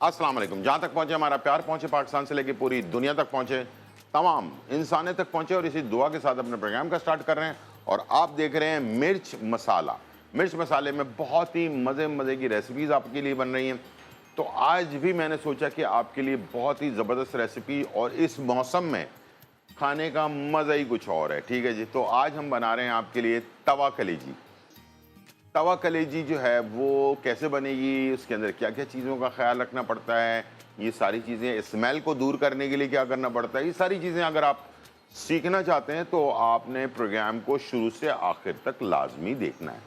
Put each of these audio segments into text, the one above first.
अस्सलाम वालेकुम। जहाँ तक पहुँचे हमारा प्यार पहुँचे, पाकिस्तान से लेकर पूरी दुनिया तक पहुँचे, तमाम इंसाने तक पहुँचे, और इसी दुआ के साथ अपने प्रोग्राम का स्टार्ट कर रहे हैं। और आप देख रहे हैं मिर्च मसाला। मिर्च मसाले में बहुत ही मज़े की रेसिपीज़ आपके लिए बन रही हैं। तो आज भी मैंने सोचा कि आपके लिए बहुत ही ज़बरदस्त रेसिपी, और इस मौसम में खाने का मज़ा ही कुछ और है। ठीक है जी, तो आज हम बना रहे हैं आपके लिए तवा कलेजी। तवा कलेजी जो है वो कैसे बनेगी, उसके अंदर क्या क्या चीज़ों का ख्याल रखना पड़ता है, ये सारी चीज़ें, स्मेल को दूर करने के लिए क्या करना पड़ता है, ये सारी चीज़ें अगर आप सीखना चाहते हैं तो आपने प्रोग्राम को शुरू से आखिर तक लाजमी देखना है।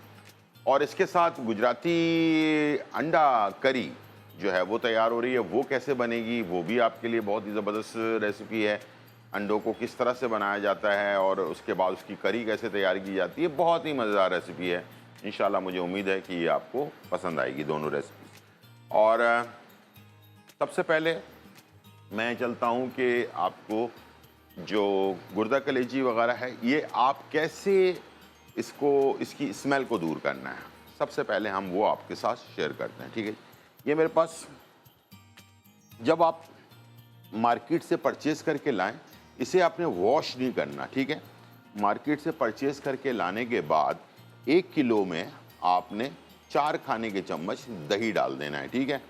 और इसके साथ गुजराती अंडा करी जो है वो तैयार हो रही है। वो कैसे बनेगी, वो भी आपके लिए बहुत ही ज़बरदस्त रेसिपी है। अंडों को किस तरह से बनाया जाता है और उसके बाद उसकी करी कैसे तैयार की जाती है, बहुत ही मज़ेदार रेसिपी है। इंशाल्लाह मुझे उम्मीद है कि ये आपको पसंद आएगी दोनों रेसिपी। और सबसे पहले मैं चलता हूँ कि आपको जो गुर्दा कलेजी वगैरह है, ये आप कैसे इसकी स्मेल को दूर करना है, सबसे पहले हम वो आपके साथ शेयर करते हैं। ठीक है, ये मेरे पास, जब आप मार्केट से परचेज़ करके लाएं, इसे आपने वॉश नहीं करना। ठीक है, मार्केट से परचेज़ करके लाने के बाद 1 किलो में आपने 4 खाने के चम्मच दही डाल देना है। ठीक है,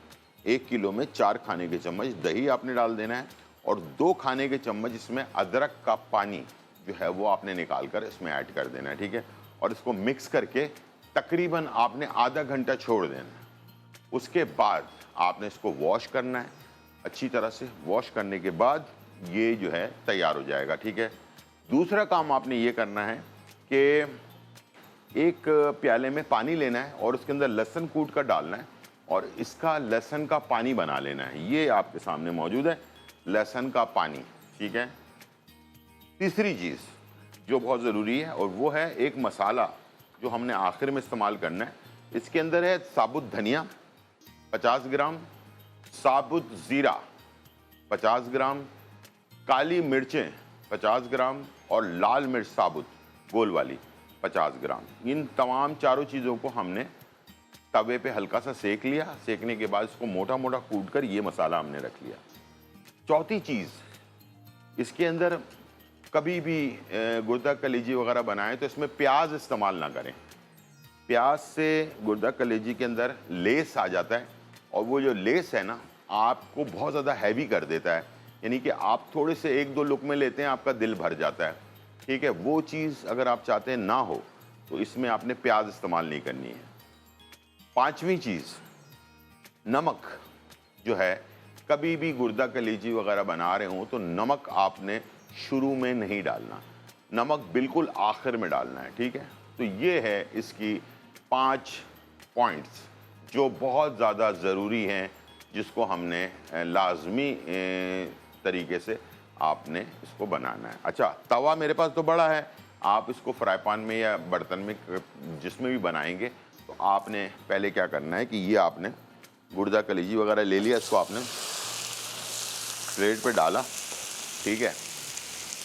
1 किलो में 4 खाने के चम्मच दही आपने डाल देना है, और 2 खाने के चम्मच इसमें अदरक का पानी जो है वो आपने निकाल कर इसमें ऐड कर देना है। ठीक है, और इसको मिक्स करके तकरीबन आपने आधा घंटा छोड़ देना है। उसके बाद आपने इसको वॉश करना है, अच्छी तरह से वॉश करने के बाद ये जो है तैयार हो जाएगा। ठीक है, दूसरा काम आपने ये करना है कि एक प्याले में पानी लेना है और उसके अंदर लहसुन कूट कर डालना है, और इसका लहसुन का पानी बना लेना है। ये आपके सामने मौजूद है, लहसुन का पानी। ठीक है, तीसरी चीज़ जो बहुत ज़रूरी है, और वो है एक मसाला जो हमने आखिर में इस्तेमाल करना है। इसके अंदर है साबुत धनिया 50 ग्राम, साबुत ज़ीरा 50 ग्राम, काली मिर्चें 50 ग्राम, और लाल मिर्च साबुत गोल वाली 50 ग्राम। इन तमाम चारों चीज़ों को हमने तवे पे हल्का सा सेक लिया। सेकने के बाद इसको मोटा मोटा कूट कर ये मसाला हमने रख लिया। चौथी चीज़, इसके अंदर कभी भी गुर्दा कलेजी वगैरह बनाएं तो इसमें प्याज इस्तेमाल ना करें। प्याज से गुर्दा कलेजी के अंदर लेस आ जाता है, और वो जो लेस है ना, आपको बहुत ज़्यादा हैवी कर देता है। यानी कि आप थोड़े से 1-2 लुक़मे लेते हैं, आपका दिल भर जाता है। ठीक है, वो चीज़ अगर आप चाहते हैं ना हो तो इसमें आपने प्याज इस्तेमाल नहीं करनी है। पांचवी चीज़, नमक जो है, कभी भी गुर्दा कलेजी वगैरह बना रहे हो तो नमक आपने शुरू में नहीं डालना, नमक बिल्कुल आखिर में डालना है। ठीक है, तो ये है इसकी 5 पॉइंट्स जो बहुत ज़्यादा ज़रूरी हैं, जिसको हमने लाजमी तरीके से आपने इसको बनाना है। अच्छा, तवा मेरे पास तो बड़ा है, आप इसको फ्राई पैन में या बर्तन में जिसमें भी बनाएंगे, तो आपने पहले क्या करना है कि ये आपने गुर्दा कलेजी वगैरह ले लिया, इसको आपने प्लेट पे डाला। ठीक है,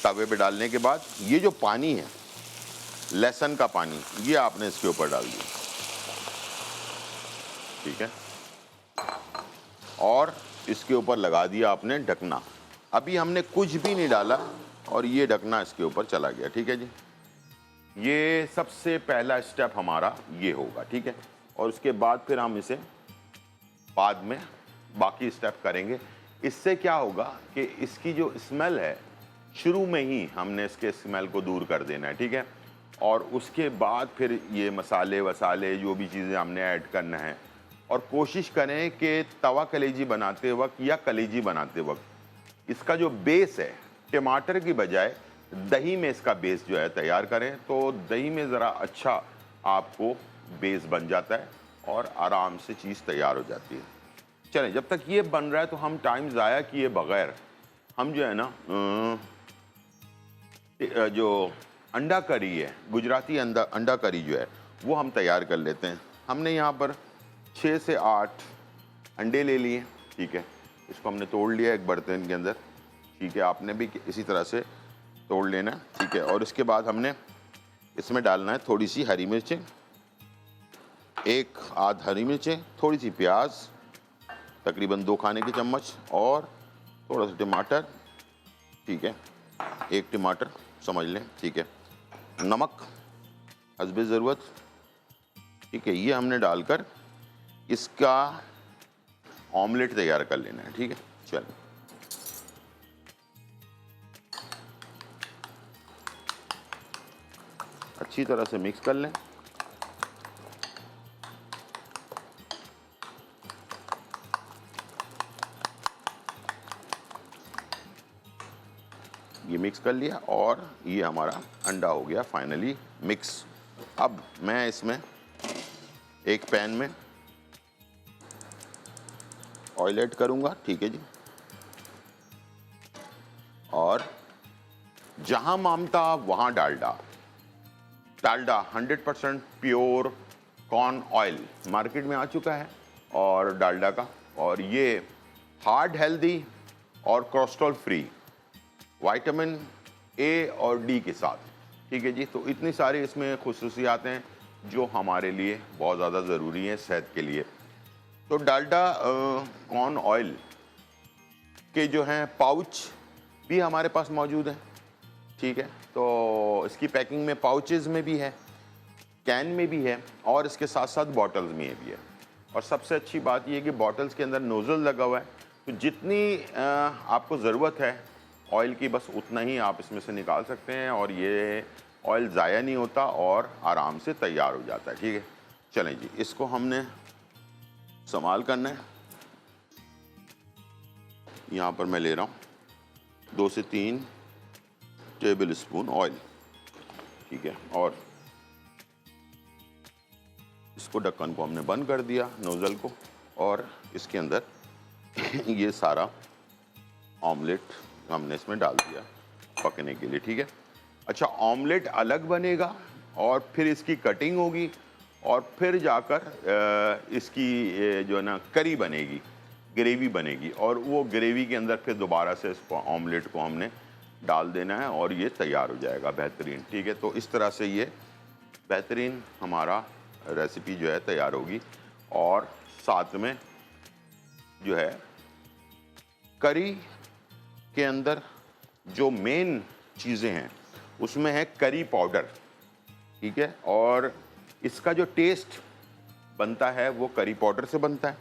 तवे पे डालने के बाद ये जो पानी है, लहसुन का पानी, ये आपने इसके ऊपर डाल दिया। ठीक है, और इसके ऊपर लगा दिया आपने ढकना। अभी हमने कुछ भी नहीं डाला, और ये ढकना इसके ऊपर चला गया। ठीक है जी, ये सबसे पहला स्टेप हमारा ये होगा। ठीक है, और उसके बाद फिर हम इसे बाद में बाकी स्टेप करेंगे। इससे क्या होगा कि इसकी जो स्मेल है, शुरू में ही हमने इसके स्मेल को दूर कर देना है। ठीक है, और उसके बाद फिर ये मसाले वसाले जो भी चीज़ें हमने ऐड करना है। और कोशिश करें कि तवा कलेजी बनाते वक्त या कलेजी बनाते वक्त इसका जो बेस है, टमाटर की बजाय दही में इसका बेस जो है तैयार करें, तो दही में ज़रा अच्छा आपको बेस बन जाता है और आराम से चीज़ तैयार हो जाती है। चलें, जब तक ये बन रहा है तो हम टाइम ज़ाया किए बग़ैर हम जो है ना, जो अंडा करी है, गुजराती अंडा करी जो है, वो हम तैयार कर लेते हैं। हमने यहाँ पर 6 से 8 अंडे ले लिए। ठीक है, इसको हमने तोड़ लिया एक बर्तन के अंदर। ठीक है, आपने भी इसी तरह से तोड़ लेना। ठीक है, और इसके बाद हमने इसमें डालना है थोड़ी सी हरी मिर्चें, 1 आध हरी मिर्चें, थोड़ी सी प्याज, तकरीबन 2 खाने के चम्मच, और थोड़ा सा टमाटर, ठीक है, 1 टमाटर समझ लें, ठीक है, नमक हस्बे ज़रूरत, ठीक है। ये हमने डालकर इसका ऑमलेट तैयार कर लेना है, ठीक है। चलो, अच्छी तरह से मिक्स कर लें। ये मिक्स कर लिया और ये हमारा अंडा हो गया फाइनली मिक्स। अब मैं इसमें एक पैन में ऑयल ऐड करूंगा, ठीक है जी, और जहां मामता वहां Dalda. Dalda 100% pure corn oil market में आ चुका है, और डालडा का, और ये हार्ट हेल्दी और कोलेस्ट्रॉल फ्री, विटामिन ए और डी के साथ, ठीक है जी। तो इतनी सारी इसमें खुसूसियात हैं जो हमारे लिए बहुत ज़्यादा ज़रूरी हैं सेहत के लिए। तो डालडा कॉर्न ऑयल के जो हैं पाउच भी हमारे पास मौजूद हैं, ठीक है। तो इसकी पैकिंग में पाउचेज़ में भी है, कैन में भी है, और इसके साथ साथ बॉटल्स में भी है। और सबसे अच्छी बात यह है कि बॉटल्स के अंदर नोज़ल लगा हुआ है, तो जितनी आपको ज़रूरत है ऑयल की, बस उतना ही आप इसमें से निकाल सकते हैं, और ये ऑयल ज़ाया नहीं होता और आराम से तैयार हो जाता है, ठीक है। चलें जी, इसको हमने संभाल करना है। यहाँ पर मैं ले रहा हूँ 2 से 3 टेबल स्पून ऑयल, ठीक है, और इसको ढक्कन को हमने बंद कर दिया, नोज़ल को, और इसके अंदर ये सारा ऑमलेट हमने इसमें डाल दिया पकने के लिए, ठीक है। अच्छा, ऑमलेट अलग बनेगा और फिर इसकी कटिंग होगी, और फिर जाकर इसकी जो है ना करी बनेगी, ग्रेवी बनेगी, और वो ग्रेवी के अंदर फिर दोबारा से इसको ऑमलेट को हमने डाल देना है, और ये तैयार हो जाएगा बेहतरीन, ठीक है। तो इस तरह से ये बेहतरीन हमारा रेसिपी जो है तैयार होगी। और साथ में जो है करी के अंदर जो मेन चीज़ें हैं उसमें है करी पाउडर, ठीक है, और इसका जो टेस्ट बनता है वो करी पाउडर से बनता है,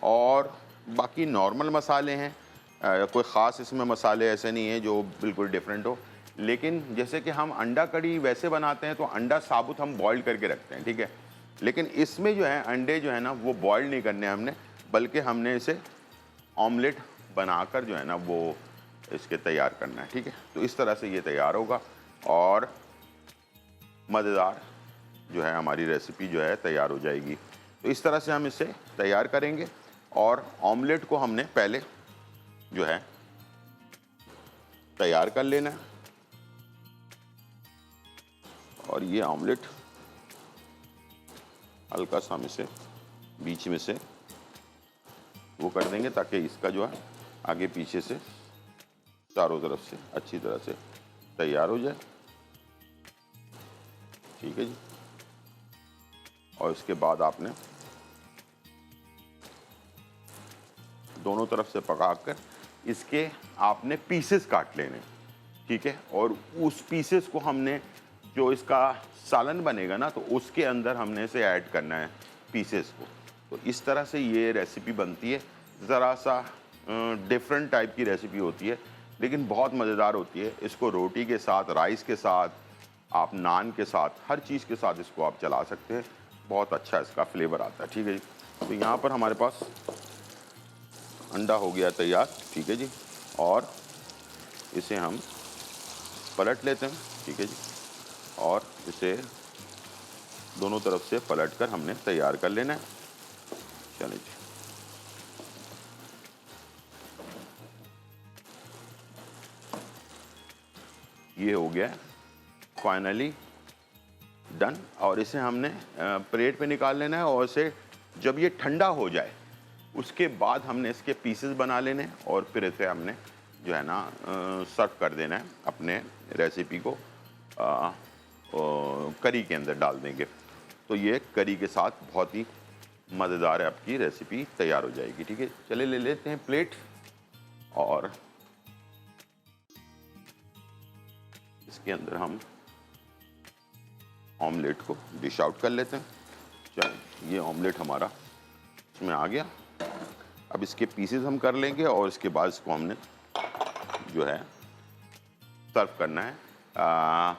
और बाकी नॉर्मल मसाले हैं, कोई ख़ास इसमें मसाले ऐसे नहीं हैं जो बिल्कुल डिफरेंट हो। लेकिन जैसे कि हम अंडा कड़ी वैसे बनाते हैं तो अंडा साबुत हम बॉईल करके रखते हैं, ठीक है, लेकिन इसमें जो है अंडे जो है ना वो बॉईल नहीं करने हमने, बल्कि हमने इसे ऑमलेट बनाकर जो है ना वो इसके तैयार करना है, ठीक है। तो इस तरह से ये तैयार होगा, और मज़ेदार जो है हमारी रेसिपी जो है तैयार हो जाएगी। तो इस तरह से हम इसे तैयार करेंगे, और ऑमलेट को हमने पहले जो है तैयार कर लेना है, और ये ऑमलेट हल्का सा हम इसे बीच में से वो कर देंगे ताकि इसका जो है आगे पीछे से चारों तरफ से अच्छी तरह से तैयार हो जाए, ठीक है जी। और इसके बाद आपने दोनों तरफ से पकाकर इसके आपने पीसेस काट लेने, ठीक है, और उस पीसेस को हमने जो इसका सालन बनेगा ना तो उसके अंदर हमने इसे ऐड करना है पीसेस को। तो इस तरह से ये रेसिपी बनती है, ज़रा सा डिफरेंट टाइप की रेसिपी होती है, लेकिन बहुत मज़ेदार होती है। इसको रोटी के साथ, राइस के साथ, आप नान के साथ, हर चीज़ के साथ इसको आप चला सकते हैं, बहुत अच्छा इसका फ्लेवर आता है, ठीक है जी। तो यहाँ पर हमारे पास अंडा हो गया तैयार, ठीक है जी, और इसे हम पलट लेते हैं, ठीक है जी, और इसे दोनों तरफ से पलटकर हमने तैयार कर लेना है। चलिए जी, ये हो गया फाइनली डन, और इसे हमने प्लेट पे निकाल लेना है, और इसे जब ये ठंडा हो जाए उसके बाद हमने इसके पीसेस बना लेने हैं, और फिर इसे हमने जो है ना सर्व कर देना है अपने रेसिपी को करी के अंदर डाल देंगे। तो ये करी के साथ बहुत ही मज़ेदार आपकी रेसिपी तैयार हो जाएगी। ठीक है, चले ले लेते हैं प्लेट और इसके अंदर हम ऑमलेट को डिश आउट कर लेते हैं। चलिए, ये ऑमलेट हमारा इसमें आ गया। अब इसके पीसेस हम कर लेंगे और इसके बाद इसको हमने जो है सर्व करना है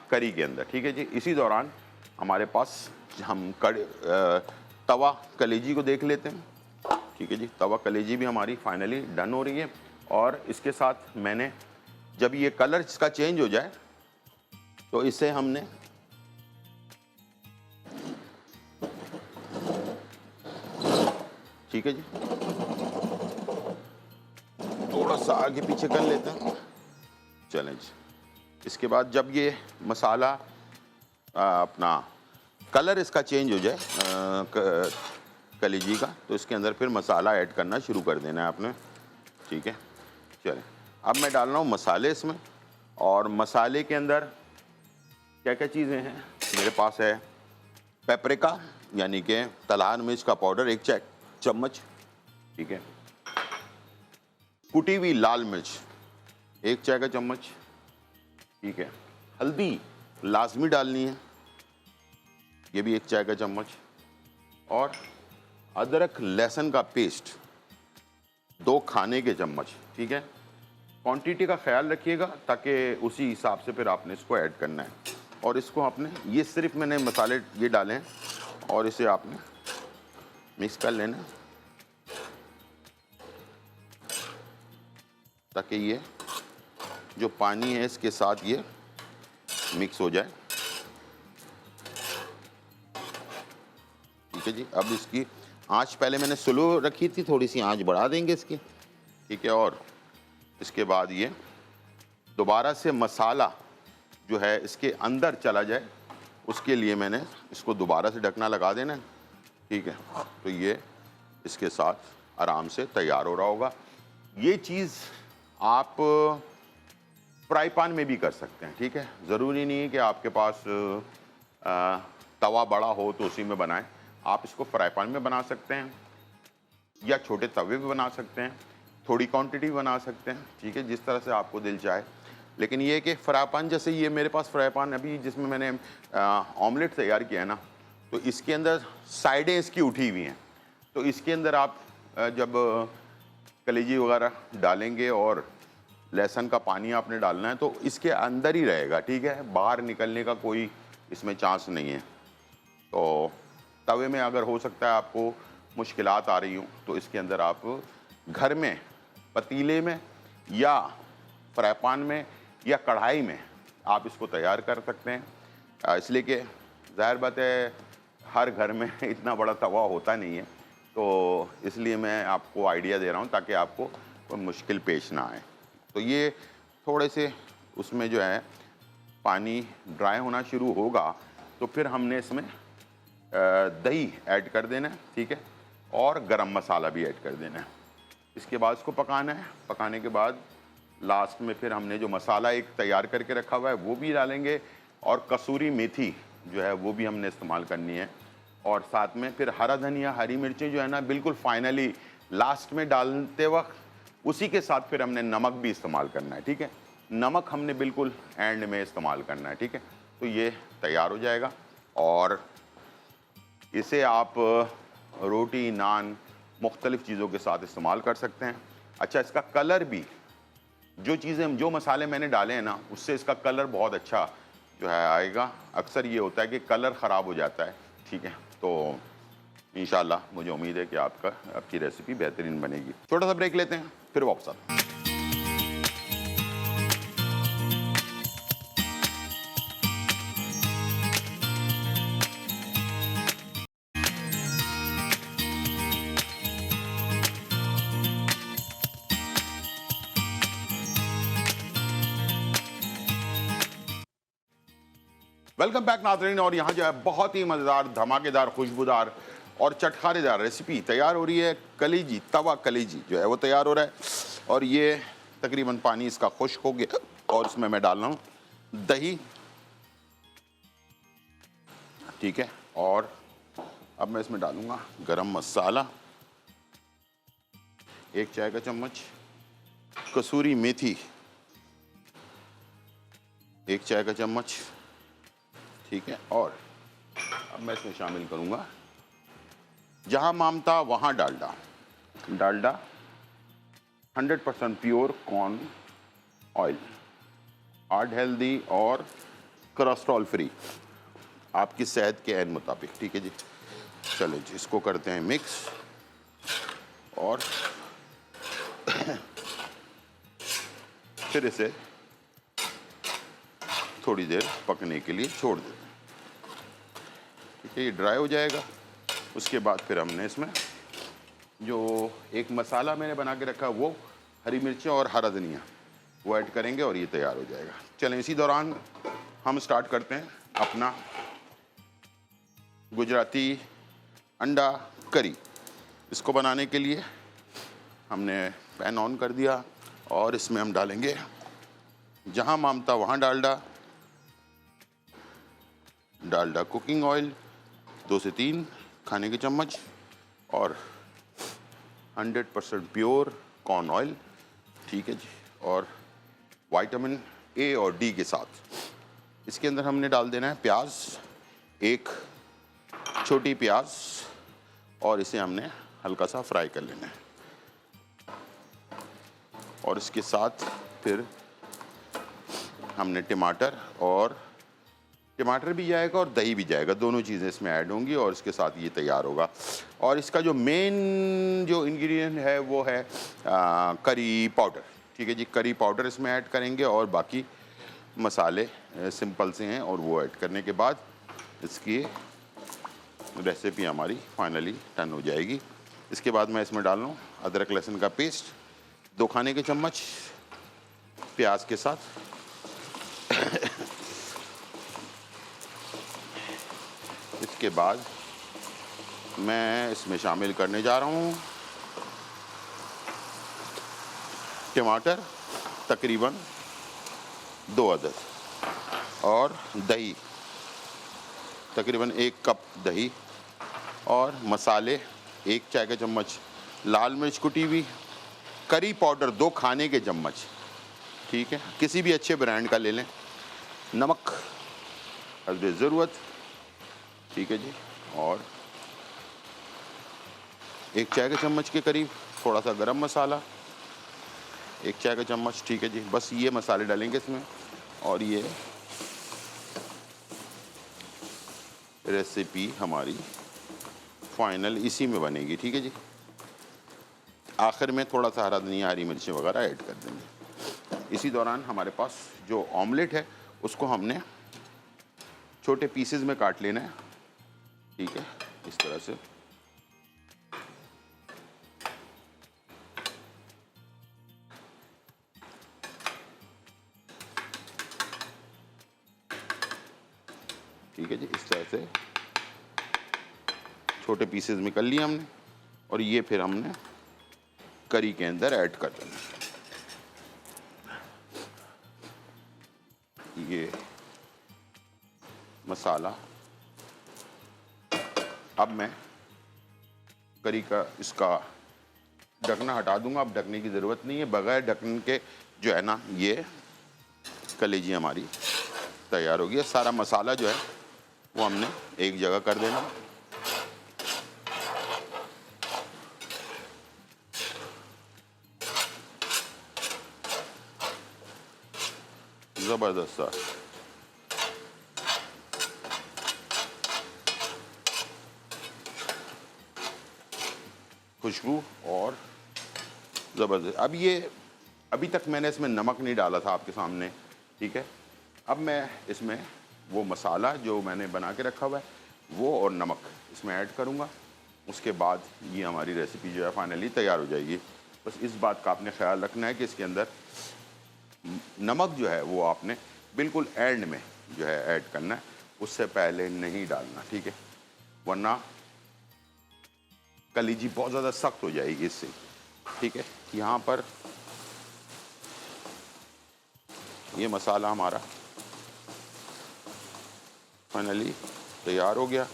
करी के अंदर। ठीक है जी। इसी दौरान हमारे पास हम तवा कलेजी को देख लेते हैं। ठीक है जी, तवा कलेजी भी हमारी फाइनली डन हो रही है। और इसके साथ मैंने जब ये कलर इसका चेंज हो जाए तो इसे हमने ठीक है जी थोड़ा सा आगे पीछे कर लेते हैं। चलें जी। इसके बाद जब ये मसाला अपना कलर इसका चेंज हो जाए कलेजी का, तो इसके अंदर फिर मसाला ऐड करना शुरू कर देना है आपने। ठीक है, चलें। अब मैं डाल रहा हूँ मसाले इसमें, और मसाले के अंदर क्या क्या चीज़ें हैं मेरे पास है। पेपरिका यानी कि तलान मिर्च का पाउडर 1 चाय चम्मच। ठीक है, कुटी हुई लाल मिर्च 1 चाय का चम्मच। ठीक है, हल्दी लाजमी डालनी है, ये भी 1 चाय का चम्मच। और अदरक लहसुन का पेस्ट 2 खाने के चम्मच। ठीक है, क्वांटिटी का ख्याल रखिएगा ताकि उसी हिसाब से फिर आपने इसको ऐड करना है। और इसको आपने ये सिर्फ मैंने मसाले ये डाले हैं और इसे आपने मिक्स कर लेना है ताकि ये जो पानी है इसके साथ ये मिक्स हो जाए। ठीक है जी। अब इसकी आंच पहले मैंने स्लो रखी थी, थोड़ी सी आंच बढ़ा देंगे इसकी। ठीक है, और इसके बाद ये दोबारा से मसाला जो है इसके अंदर चला जाए उसके लिए मैंने इसको दोबारा से ढकना लगा देना है। ठीक है, तो ये इसके साथ आराम से तैयार हो रहा होगा। ये चीज़ आप फ्राई पैन में भी कर सकते हैं। ठीक है, ज़रूरी नहीं है कि आपके पास तवा बड़ा हो तो उसी में बनाएं। आप इसको फ्राई पैन में बना सकते हैं या छोटे तवे पे बना सकते हैं, थोड़ी क्वांटिटी बना सकते हैं। ठीक है, जिस तरह से आपको दिल चाहे। लेकिन ये कि फ्राई पैन, जैसे ये मेरे पास फ्राई पैन अभी जिसमें मैंने ऑमलेट तैयार किया है ना, तो इसके अंदर साइडें इसकी उठी हुई हैं। तो इसके अंदर आप जब कलेजी वगैरह डालेंगे और लहसुन का पानी आपने डालना है तो इसके अंदर ही रहेगा। ठीक है, बाहर निकलने का कोई इसमें चांस नहीं है। तो तवे में अगर हो सकता है आपको मुश्किलात आ रही हूँ तो इसके अंदर आप घर में पतीले में या फ्राई पैन में या कढ़ाई में आप इसको तैयार कर सकते हैं। इसलिए कि ज़ाहिर बात है हर घर में इतना बड़ा तवा होता नहीं है, तो इसलिए मैं आपको आइडिया दे रहा हूँ ताकि आपको कोई मुश्किल पेश ना आए। तो ये थोड़े से उसमें जो है पानी ड्राई होना शुरू होगा तो फिर हमने इसमें दही ऐड कर देना है। ठीक है, और गरम मसाला भी ऐड कर देना है। इसके बाद इसको पकाना है। पकाने के बाद लास्ट में फिर हमने जो मसाला एक तैयार करके रखा हुआ है वो भी डालेंगे, और कसूरी मेथी जो है वो भी हमने इस्तेमाल करनी है। और साथ में फिर हरा धनिया, हरी मिर्चें जो है ना बिल्कुल फाइनली लास्ट में डालते वक्त उसी के साथ फिर हमने नमक भी इस्तेमाल करना है। ठीक है, नमक हमने बिल्कुल एंड में इस्तेमाल करना है। ठीक है, तो ये तैयार हो जाएगा और इसे आप रोटी, नान, मुख्तलिफ़ चीज़ों के साथ इस्तेमाल कर सकते हैं। अच्छा, इसका कलर भी, जो मसाले मैंने डाले हैं ना उससे इसका कलर बहुत अच्छा जो है आएगा। अक्सर ये होता है कि कलर ख़राब हो जाता है। ठीक है, तो इंशाल्लाह मुझे उम्मीद है कि आपकी रेसिपी बेहतरीन बनेगी। छोटा सा ब्रेक लेते हैं, फिर वापस आते हैं। वेलकम बैक नाज़रीन। और यहाँ जो है बहुत ही मज़ेदार, धमाकेदार, खुशबूदार और चटखारेदार रेसिपी तैयार हो रही है। कलेजी, तवा कलेजी जो है वो तैयार हो रहा है। और ये तकरीबन पानी इसका खुश्क हो गया और इसमें मैं डाल रहा हूँ दही। ठीक है, और अब मैं इसमें डालूंगा गरम मसाला, 1 चाय का चम्मच, कसूरी मेथी 1 चाय का चम्मच, ठीक है। और अब मैं इसमें शामिल करूंगा जहां मामता वहां Dalda. Dalda 100% pure corn oil, heart healthy और कोलेस्ट्रॉल फ्री, आपकी सेहत के ऐन मुताबिक, ठीक है जी। चले जी, इसको करते हैं मिक्स और फिर इसे थोड़ी देर पकने के लिए छोड़ देते हैं, ठीक है। ये ड्राई हो जाएगा। उसके बाद फिर हमने इसमें जो एक मसाला मैंने बना के रखा, वो हरी मिर्चें और हरा धनिया वो ऐड करेंगे और ये तैयार हो जाएगा। चलें, इसी दौरान हम स्टार्ट करते हैं अपना गुजराती अंडा करी। इसको बनाने के लिए हमने पैन ऑन कर दिया और इसमें हम डालेंगे जहां मामता वहां डालडा, डालडा कुकिंग ऑयल 2 से 3 खाने के चम्मच और 100% प्योर कॉर्न ऑयल, ठीक है जी। और विटामिन ए और डी के साथ इसके अंदर हमने डाल देना है प्याज, 1 छोटी प्याज, और इसे हमने हल्का सा फ्राई कर लेना है। और इसके साथ फिर हमने टमाटर भी जाएगा और दही भी जाएगा, दोनों चीज़ें इसमें ऐड होंगी और इसके साथ ये तैयार होगा। और इसका जो मेन जो इंग्रेडिएंट है वो है करी पाउडर, ठीक है जी। करी पाउडर इसमें ऐड करेंगे और बाकी मसाले सिंपल से हैं, और वो ऐड करने के बाद इसकी रेसिपी हमारी फाइनली टर्न हो जाएगी। इसके बाद मैं इसमें डाल लूँ अदरक लहसुन का पेस्ट 2 खाने के चम्मच प्याज के साथ। इसके बाद मैं इसमें शामिल करने जा रहा हूँ टमाटर तकरीबन 2 अदद और दही तकरीबन 1 कप दही, और मसाले 1 चाय का चम्मच लाल मिर्च कुटी हुई, करी पाउडर 2 खाने के चम्मच, ठीक है, किसी भी अच्छे ब्रांड का ले लें, नमक हस्बे ज़रूरत, ठीक है जी। और 1 चाय के चम्मच के करीब थोड़ा सा गरम मसाला 1 चाय का चम्मच, ठीक है जी। बस ये मसाले डालेंगे इसमें और ये रेसिपी हमारी फाइनल इसी में बनेगी, ठीक है जी। आखिर में थोड़ा सा हरा धनिया, हरी मिर्चें वगैरह ऐड कर देंगे। इसी दौरान हमारे पास जो ऑमलेट है उसको हमने छोटे पीसेस में काट लेना है, ठीक है, इस तरह से। ठीक है जी, इस तरह से छोटे पीसेस में कर लिए हमने, और ये फिर हमने करी के अंदर ऐड कर देना। ये मसाला अब मैं करी का इसका ढकना हटा दूंगा। अब ढकने की ज़रूरत नहीं है, बगैर ढकन के जो है ना ये कलेजी हमारी तैयार होगी। सारा मसाला जो है वो हमने एक जगह कर देना। ज़बरदस्त सा खुशबू और ज़बरदस्त। अब ये अभी तक मैंने इसमें नमक नहीं डाला था आपके सामने, ठीक है। अब मैं इसमें वो मसाला जो मैंने बना के रखा हुआ है वो और नमक इसमें ऐड करूँगा। उसके बाद ये हमारी रेसिपी जो है फाइनली तैयार हो जाएगी। बस इस बात का आपने ख्याल रखना है कि इसके अंदर नमक जो है वो आपने बिल्कुल एंड में जो है ऐड करना है, उससे पहले नहीं डालना, ठीक है, वरना कलीजी बहुत ज़्यादा सख्त हो जाएगी इससे, ठीक है। यहाँ पर ये मसाला हमारा फाइनली तैयार हो गया।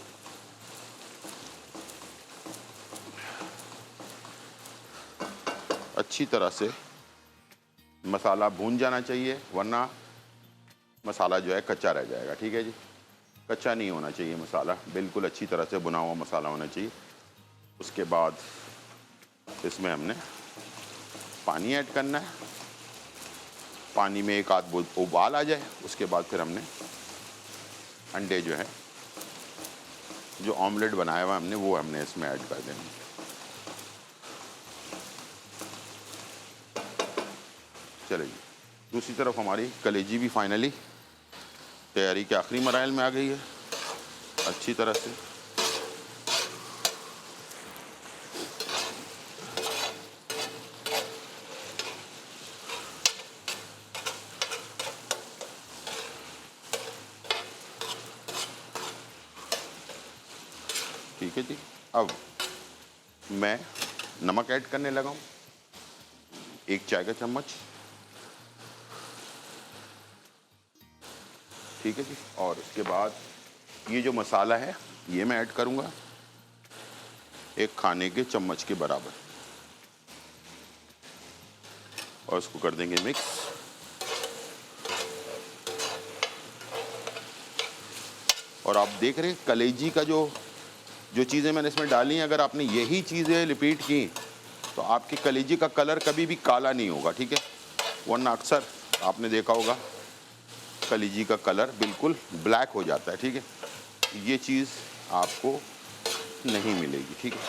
अच्छी तरह से मसाला भून जाना चाहिए, वरना मसाला जो है कच्चा रह जाएगा। ठीक है जी, कच्चा नहीं होना चाहिए मसाला, बिल्कुल अच्छी तरह से भुना हुआ मसाला होना चाहिए। उसके बाद इसमें हमने पानी ऐड करना है। पानी में एक आध उबाल आ जाए, उसके बाद फिर हमने अंडे जो है, जो ऑमलेट बनाया हुआ हमने, वो हमने इसमें ऐड कर देना। चलिए, दूसरी तरफ हमारी कलेजी भी फाइनली तैयारी के आखिरी मराइल में आ गई है अच्छी तरह से। ठीक है जी, अब मैं नमक ऐड करने लगा हूँ, 1 चाय का चम्मच। ठीक है जी, और उसके बाद ये जो मसाला है ये मैं ऐड करूँगा 1 खाने के चम्मच के बराबर, और इसको कर देंगे मिक्स। और आप देख रहे हैं कलेजी का जो चीज़ें मैंने इसमें डाली हैं, अगर आपने यही चीज़ें रिपीट की तो आपकी कलेजी का कलर कभी भी काला नहीं होगा। ठीक है, वरना अक्सर आपने देखा होगा कलेजी का कलर बिल्कुल ब्लैक हो जाता है। ठीक है, ये चीज़ आपको नहीं मिलेगी। ठीक है,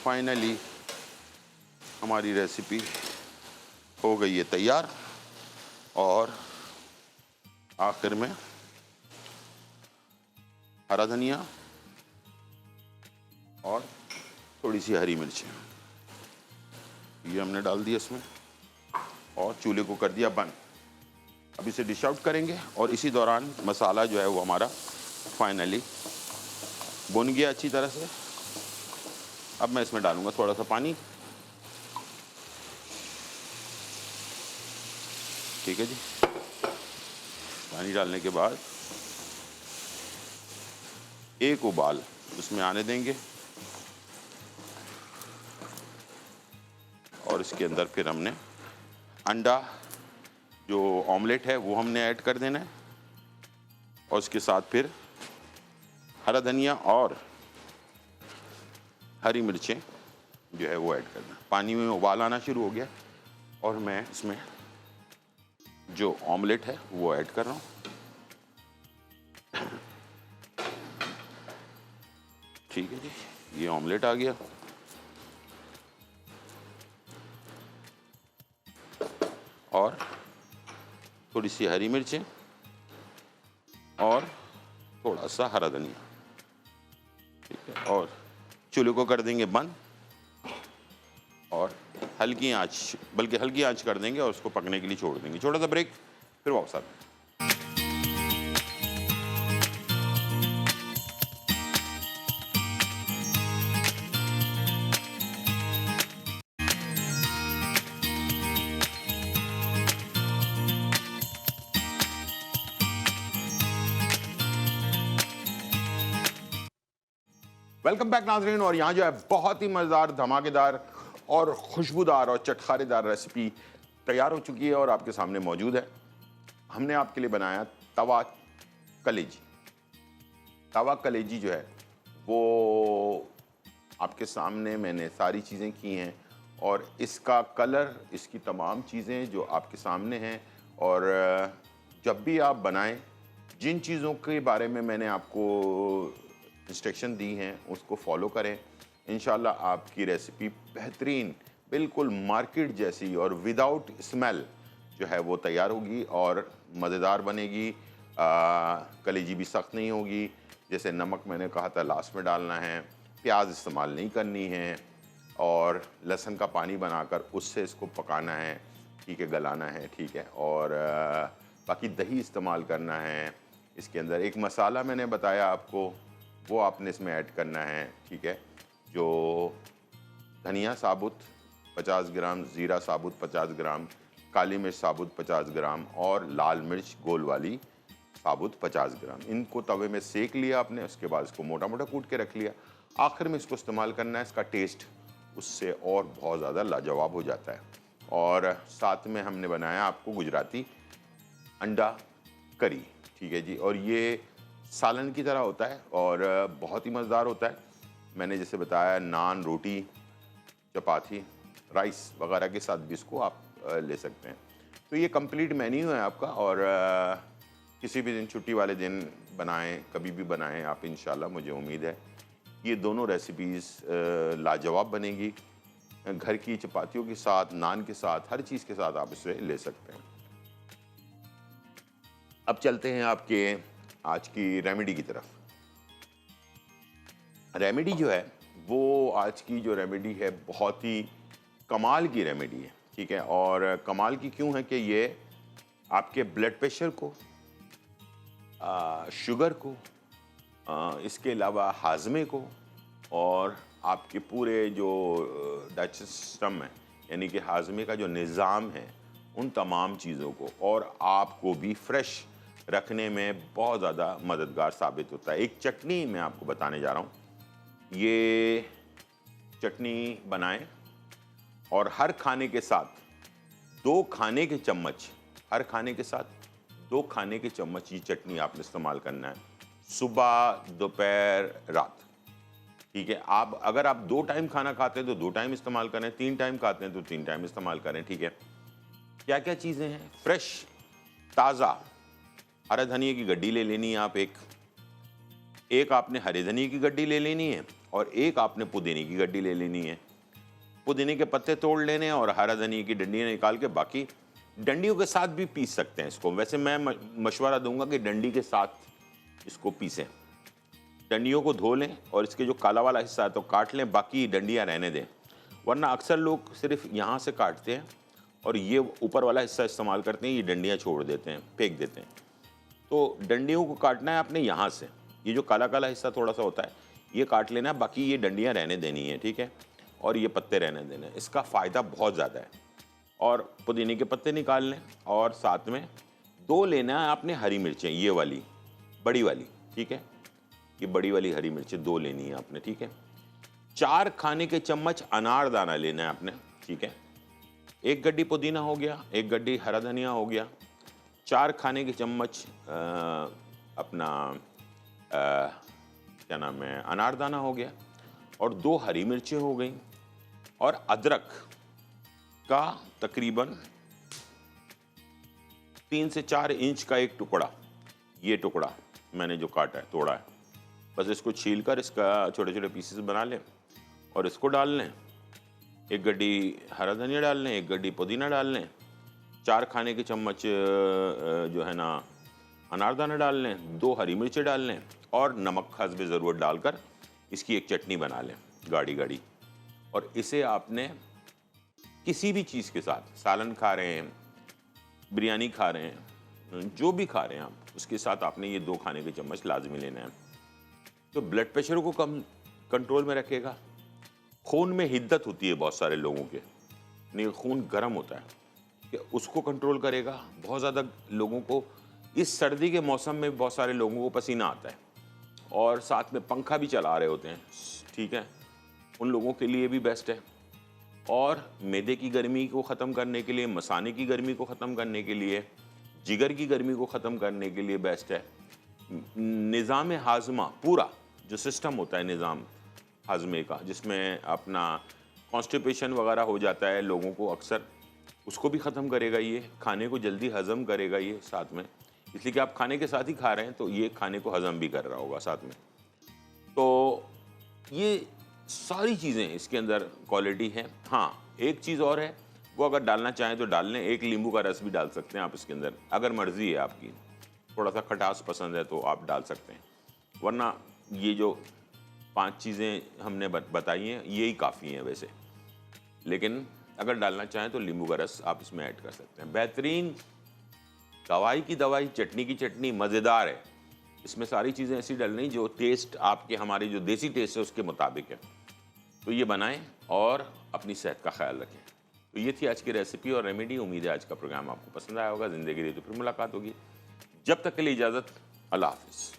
फाइनली हमारी रेसिपी हो गई है तैयार, और आखिर में हरा धनिया और थोड़ी सी हरी मिर्च ये हमने डाल दिया इसमें, और चूल्हे को कर दिया बंद। अब इसे डिश आउट करेंगे, और इसी दौरान मसाला जो है वो हमारा फाइनली भुन गया अच्छी तरह से। अब मैं इसमें डालूंगा थोड़ा सा पानी। ठीक है जी, पानी डालने के बाद एक उबाल उसमें आने देंगे, और इसके अंदर फिर हमने अंडा जो ऑमलेट है वो हमने ऐड कर देना है, और उसके साथ फिर हरा धनिया और हरी मिर्चें जो है वो ऐड करना। पानी में उबाल आना शुरू हो गया, और मैं इसमें जो ऑमलेट है वो ऐड कर रहा हूँ। ठीक है जी, ये ऑमलेट आ गया, और थोड़ी सी हरी मिर्चें और थोड़ा सा हरा धनिया। ठीक है, और चूल्हे को कर देंगे बंद, और हल्की आंच, बल्कि हल्की आंच कर देंगे, और उसको पकने के लिए छोड़ देंगे। छोटा सा ब्रेक, फिर वापस आते हैं। वेलकम बैक नाज़रीन, और यहाँ जो है बहुत ही मज़ेदार, धमाकेदार और खुशबूदार और चटखारेदार रेसिपी तैयार हो चुकी है और आपके सामने मौजूद है। हमने आपके लिए बनाया तवा कलेजी। तवा कलेजी जो है वो आपके सामने मैंने सारी चीज़ें की हैं, और इसका कलर, इसकी तमाम चीज़ें जो आपके सामने हैं। और जब भी आप बनाएं, जिन चीज़ों के बारे में मैंने आपको इंस्ट्रक्शन दी हैं उसको फॉलो करें। इंशाल्लाह आपकी रेसिपी बेहतरीन, बिल्कुल मार्केट जैसी और विदाउट स्मेल जो है वो तैयार होगी और मज़ेदार बनेगी। कलेजी भी सख्त नहीं होगी। जैसे नमक मैंने कहा था लास्ट में डालना है, प्याज इस्तेमाल नहीं करनी है, और लहसुन का पानी बनाकर उससे इसको पकाना है। ठीक है, गलाना है। ठीक है, और बाकी दही इस्तेमाल करना है। इसके अंदर एक मसाला मैंने बताया आपको, वो आपने इसमें ऐड करना है। ठीक है, जो धनिया साबुत 50 ग्राम, ज़ीरा साबुत 50 ग्राम, काली मिर्च साबुत 50 ग्राम, और लाल मिर्च गोल वाली साबुत 50 ग्राम। इनको तवे में सेक लिया आपने, उसके बाद इसको मोटा मोटा कूट के रख लिया। आखिर में इसको इस्तेमाल करना है, इसका टेस्ट उससे और बहुत ज़्यादा लाजवाब हो जाता है। और साथ में हमने बनाया आपको गुजराती अंडा करी, ठीक है जी। और ये सालन की तरह होता है और बहुत ही मज़ेदार होता है। मैंने जैसे बताया, नान, रोटी, चपाती, राइस वगैरह के साथ भी इसको आप ले सकते हैं। तो ये कंप्लीट मेन्यू है आपका। और किसी भी दिन, छुट्टी वाले दिन बनाएं, कभी भी बनाएं आप, इंशाल्लाह मुझे उम्मीद है ये दोनों रेसिपीज़ लाजवाब बनेगी। घर की चपातियों के साथ, नान के साथ, हर चीज़ के साथ आप इसे ले सकते हैं। अब चलते हैं आपके आज की रेमेडी की तरफ। रेमेडी जो है वो, आज की जो रेमेडी है बहुत ही कमाल की रेमेडी है, ठीक है। और कमाल की क्यों है कि ये आपके ब्लड प्रेशर को, शुगर को, इसके अलावा हाजमे को और आपके पूरे जो डाइजेस्टिव सिस्टम है, यानी कि हाजमे का जो निज़ाम है, उन तमाम चीज़ों को और आपको भी फ्रेश रखने में बहुत ज़्यादा मददगार साबित होता है। एक चटनी मैं आपको बताने जा रहा हूँ। ये चटनी बनाएं और हर खाने के साथ 2 खाने के चम्मच, हर खाने के साथ 2 खाने के चम्मच ये चटनी आपने इस्तेमाल करना है, सुबह, दोपहर, रात, ठीक है। आप अगर आप 2 टाइम खाना खाते हैं तो 2 टाइम इस्तेमाल करें, 3 टाइम खाते हैं तो 3 टाइम इस्तेमाल करें, ठीक है। क्या क्या चीज़ें हैं? फ्रेश ताज़ा हरा धनिया की गड्डी ले लेनी है आप, एक आपने हरे धनिया की गड्डी ले लेनी है और एक आपने पुदीने की गड्डी ले लेनी है। पुदीने के पत्ते तोड़ लेने हैं और हरा धनिया की डंडियाँ निकाल के, बाकी डंडियों के साथ भी पीस सकते हैं इसको। वैसे मैं मशवरा दूंगा कि डंडी के साथ इसको पीसें। डंडियों को धो लें और इसके जो काला वाला हिस्सा है तो काट लें, बाकी डंडियाँ रहने दें। वरना अक्सर लोग सिर्फ यहाँ से काटते हैं और ये ऊपर वाला हिस्सा इस्तेमाल करते हैं, ये डंडियाँ छोड़ देते हैं, फेंक देते हैं। तो डंडियों को काटना है आपने यहाँ से, ये जो काला काला हिस्सा थोड़ा सा होता है ये काट लेना है, बाकी ये डंडियाँ रहने देनी है, ठीक है। और ये पत्ते रहने देने, इसका फ़ायदा बहुत ज़्यादा है। और पुदीने के पत्ते निकाल लें और साथ में 2 लेना है आपने हरी मिर्चें, ये वाली बड़ी वाली, ठीक है। ये बड़ी वाली हरी मिर्चें 2 लेनी है आपने, ठीक है। 4 खाने के चम्मच अनारदाना लेना है आपने, ठीक है। 1 गड्डी पुदीना हो गया, 1 गड्डी हरा धनिया हो गया, 4 खाने के चम्मच अपना क्या नाम है, अनारदाना हो गया और 2 हरी मिर्चें हो गई और अदरक का तकरीबन 3 से 4 इंच का एक टुकड़ा, ये टुकड़ा मैंने जो काटा है, तोड़ा है, बस इसको छीलकर इसका छोटे छोटे पीसेस बना लें और इसको डाल लें। 1 गड्डी हरा धनिया डाल लें, 1 गड्डी पुदीना डाल लें, 4 खाने के चम्मच जो है ना अनारदाना डाल लें, 2 हरी मिर्चें डाल लें और नमक हस्बे ज़रूरत डालकर इसकी एक चटनी बना लें गाढ़ी गाढ़ी। और इसे आपने किसी भी चीज़ के साथ, सालन खा रहे हैं, बिरयानी खा रहे हैं, जो भी खा रहे हैं आप, उसके साथ आपने ये 2 खाने के चम्मच लाजमी लेना है। तो ब्लड प्रेशर को कम कंट्रोल में रखेगा। खून में हिद्दत होती है बहुत सारे लोगों के, नहीं खून गर्म होता है, कि उसको कंट्रोल करेगा। बहुत ज़्यादा लोगों को इस सर्दी के मौसम में बहुत सारे लोगों को पसीना आता है और साथ में पंखा भी चला रहे होते हैं, ठीक है, उन लोगों के लिए भी बेस्ट है। और मैदे की गर्मी को ख़त्म करने के लिए, मसाने की गर्मी को ख़त्म करने के लिए, जिगर की गर्मी को ख़त्म करने के लिए बेस्ट है। निज़ाम हाजमा, पूरा जो सिस्टम होता है निज़ाम हाजमे का, जिसमें अपना कॉन्स्टिपेशन वगैरह हो जाता है लोगों को अक्सर, उसको भी ख़त्म करेगा ये, खाने को जल्दी हज़म करेगा ये साथ में, इसलिए कि आप खाने के साथ ही खा रहे हैं तो ये खाने को हज़म भी कर रहा होगा साथ में। तो ये सारी चीज़ें इसके अंदर क्वालिटी है। हाँ, एक चीज़ और है, वो अगर डालना चाहें तो डाल लें, 1 नींबू का रस भी डाल सकते हैं आप इसके अंदर, अगर मर्ज़ी है आपकी, थोड़ा सा खटास पसंद है तो आप डाल सकते हैं। वरना ये जो 5 चीज़ें हमने बताई हैं यही काफ़ी हैं वैसे, लेकिन अगर डालना चाहें तो नींबू का रस आप इसमें ऐड कर सकते हैं। बेहतरीन, दवाई की दवाई, चटनी की चटनी, मज़ेदार है। इसमें सारी चीज़ें ऐसी डलनी जो टेस्ट आपके, हमारे जो देसी टेस्ट है उसके मुताबिक है। तो ये बनाएं और अपनी सेहत का ख्याल रखें। तो ये थी आज की रेसिपी और रेमेडी। उम्मीद है आज का प्रोग्राम आपको पसंद आया होगा। ज़िंदगी रही तो फिर मुलाकात होगी। जब तक के लिए इजाज़त, अल्लाह हाफिज़।